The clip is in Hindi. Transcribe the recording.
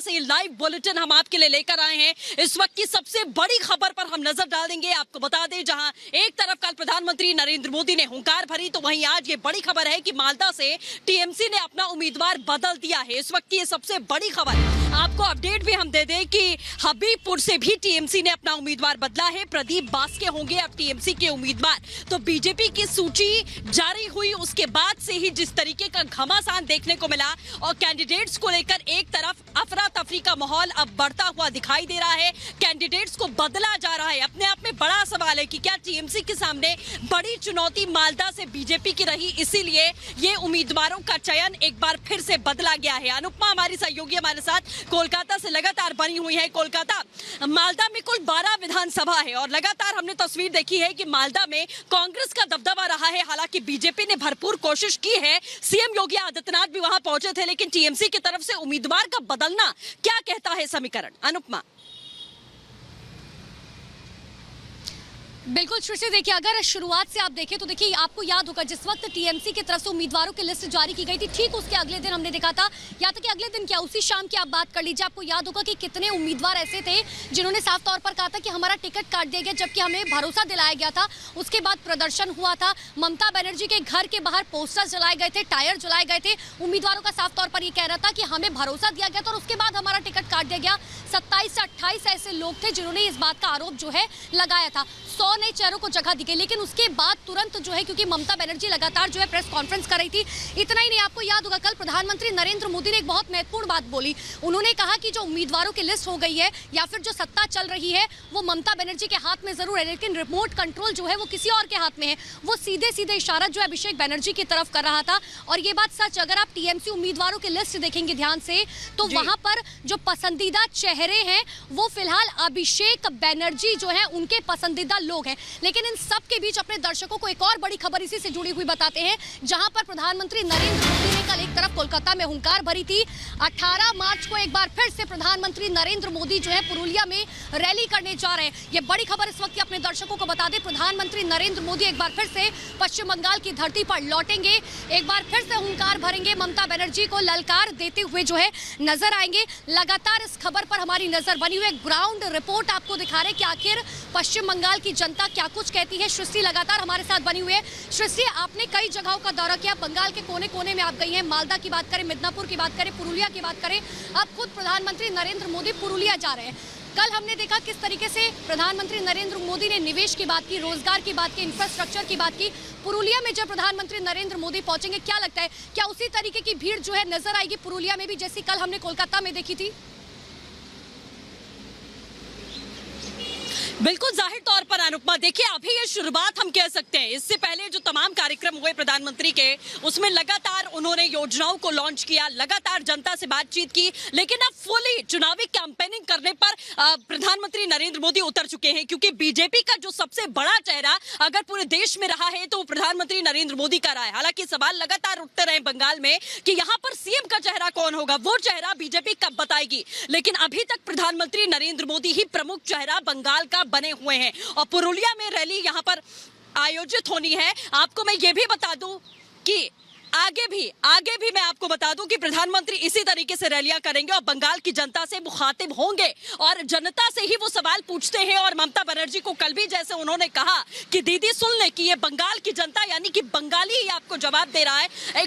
से लाइव बुलेटिन हम आपके लिए लेकर आए हैं। इस वक्त की सबसे बड़ी खबर पर हम नजर डाल देंगे। आपको बता दें, जहां एक तरफ कल प्रधानमंत्री नरेंद्र मोदी ने हुंकार भरी, तो वहीं आज ये बड़ी खबर है कि मालदा से टीएमसी ने अपना उम्मीदवार बदल दिया है। इस वक्त की ये सबसे बड़ी खबर। आपको अपडेट भी हम दे दें कि हबीबपुर से भी टीएमसी ने अपना उम्मीदवार बदला है। प्रदीप बास्के होंगे अब टीएमसी के उम्मीदवार। तो बीजेपी की सूची जारी हुई उसके बाद से ही जिस तरीके का घमासान देखने को मिला और कैंडिडेट्स को लेकर एक तरफ अफरा तफरी का माहौल अब बढ़ता हुआ दिखाई दे रहा है। कैंडिडेट्स को बदला जा रहा है। अपने आप में बड़ा सवाल है कि क्या टीएमसी के सामने बड़ी चुनौती मालदा से बीजेपी की रही, इसीलिए ये उम्मीदवारों का चयन एक बार फिर से बदला गया है। अनुपमा हमारी सहयोगी हमारे साथ कोलकाता से लगातार बनी हुई है। कोलकाता, मालदा में कुल 12 विधानसभा है और लगातार हमने तस्वीर देखी है कि मालदा में कांग्रेस का दबदबा रहा है। हालांकि बीजेपी ने भरपूर कोशिश की है, सीएम योगी आदित्यनाथ भी वहां पहुंचे थे, लेकिन टीएमसी की तरफ से उम्मीदवार का बदलना क्या कहता है समीकरण? अनुपमा। बिल्कुल सृष्टि, देखिए अगर शुरुआत से आप देखें तो देखिए आपको याद होगा जिस वक्त टीएमसी की तरफ से उम्मीदवारों की लिस्ट जारी की गई थी, ठीक उसके अगले दिन हमने देखा था, या तक कि अगले दिन क्या उसी शाम की आप बात कर लीजिए, आपको याद होगा कि कितने उम्मीदवार ऐसे थे जिन्होंने साफ तौर पर कहा था कि हमारा टिकट काट दिया गया, जबकि हमें भरोसा दिलाया गया था। उसके बाद प्रदर्शन हुआ था, ममता बनर्जी के घर के बाहर पोस्टर जलाए गए थे, टायर जलाए गए थे। उम्मीदवारों का साफ तौर पर यह कह रहा था कि हमें भरोसा दिया गया था और उसके बाद हमारा टिकट काट दिया गया। 27 से 28 ऐसे लोग थे जिन्होंने इस बात का आरोप जो है लगाया था। 100 नए चेहरों को जगह दी गई, लेकिन उसके बाद तुरंत जो है, क्योंकि ममता बनर्जी लगातार जो है प्रेस कॉन्फ्रेंस कर रही थी, इतना ही नहीं, आपको याद होगा कल प्रधानमंत्री नरेंद्र मोदी ने एक बहुत महत्वपूर्ण बात बोली। उन्होंने कहा कि जो उम्मीदवारों की लिस्ट हो गई है या फिर जो सत्ता चल रही है वो ममता बनर्जी के हाथ में जरूर है, लेकिन रिमोट कंट्रोल जो है वो किसी और के हाथ में है। वो सीधे सीधे इशारा जो है अभिषेक बनर्जी की तरफ कर रहा था। और ये बात सच, अगर आप टीएमसी उम्मीदवारों की लिस्ट देखेंगे ध्यान से तो वहां पर जो पसंदीदा चेहरे हैं वो फिलहाल अभिषेक बनर्जी जो है उनके पसंदीदा लोग हैं। लेकिन इन सब के बीच अपने दर्शकों को एक और बड़ी खबर इसी से जुड़ी हुई बताते हैं, जहां पर प्रधानमंत्री नरेंद्र मोदी ने कल एक तरफ कोलकाता में हुंकार भरी थी। 18 मार्च को एक बार फिर से प्रधानमंत्री नरेंद्र मोदी जो है पुरुलिया में रैली करने जा रहे हैं। ये बड़ी खबर इस वक्त की अपने दर्शकों को बता दें, प्रधानमंत्री नरेंद्र मोदी एक बार फिर से पश्चिम बंगाल की धरती पर लौटेंगे, एक बार फिर से हुंकार भरेंगे, ममता बनर्जी को ललकार देते हुए जो है नजर आएंगे। लगातार इस खबर पर हमारी नजर बनी हुई है। ग्राउंड रिपोर्ट आपको दिखा रहे कि आखिर पश्चिम बंगाल की जनता क्या कुछ कहती है। सृष्टि लगातार हमारे साथ बनी हुई है। सृष्टि, आपने कई जगहों का दौरा किया, बंगाल के कोने कोने में आप गई हैं। मालदा की बात करें, मिदनापुर की बात करें, पुरुलिया की बात करें, अब खुद प्रधानमंत्री नरेंद्र मोदी पुरुलिया जा रहे हैं। कल हमने देखा किस तरीके से प्रधानमंत्री नरेंद्र मोदी ने निवेश की बात की, रोजगार की बात की, इंफ्रास्ट्रक्चर की बात की। पुरुलिया में जब प्रधानमंत्री नरेंद्र मोदी पहुंचेंगे, क्या लगता है क्या उसी तरीके की भीड़ जो है नजर आएगी पुरुलिया में भी, जैसी कल हमने कोलकाता में देखी थी? बिल्कुल जाहिर तौर पर अनुपमा, देखिए अभी ये शुरुआत हम कह सकते हैं। इससे पहले जो तमाम कार्यक्रम हुए प्रधानमंत्री के, उसमें लगातार उन्होंने योजनाओं को लॉन्च किया, लगातार जनता से बातचीत की, लेकिन अब फुली चुनावी कैंपेनिंग करने पर प्रधानमंत्री नरेंद्र मोदी उतर चुके हैं। क्योंकि बीजेपी का जो सबसे बड़ा चेहरा अगर पूरे देश में रहा है तो प्रधानमंत्री नरेंद्र मोदी का रहा है। हालांकि सवाल लगातार उठते रहे बंगाल में कि यहाँ पर सीएम का चेहरा कौन होगा, वो चेहरा बीजेपी कब बताएगी, लेकिन अभी तक प्रधानमंत्री नरेंद्र मोदी ही प्रमुख चेहरा बंगाल का बने हुए हैं। और पुरुलिया में रैली यहां पर आयोजित होनी है। आपको मैं ये भी बता दूं कि आगे भी मैं आपको बता दूं कि प्रधानमंत्री इसी तरीके से रैलियां करेंगे और बंगाल की जनता से मुखातिब होंगे और जनता से ही वो सवाल पूछते हैं। और ममता बनर्जी को कल भी जैसे उन्होंने कहा कि दीदी सुन ले कि ये बंगाल की जनता यानी कि बंगाली ही आपको जवाब दे रहा है। एक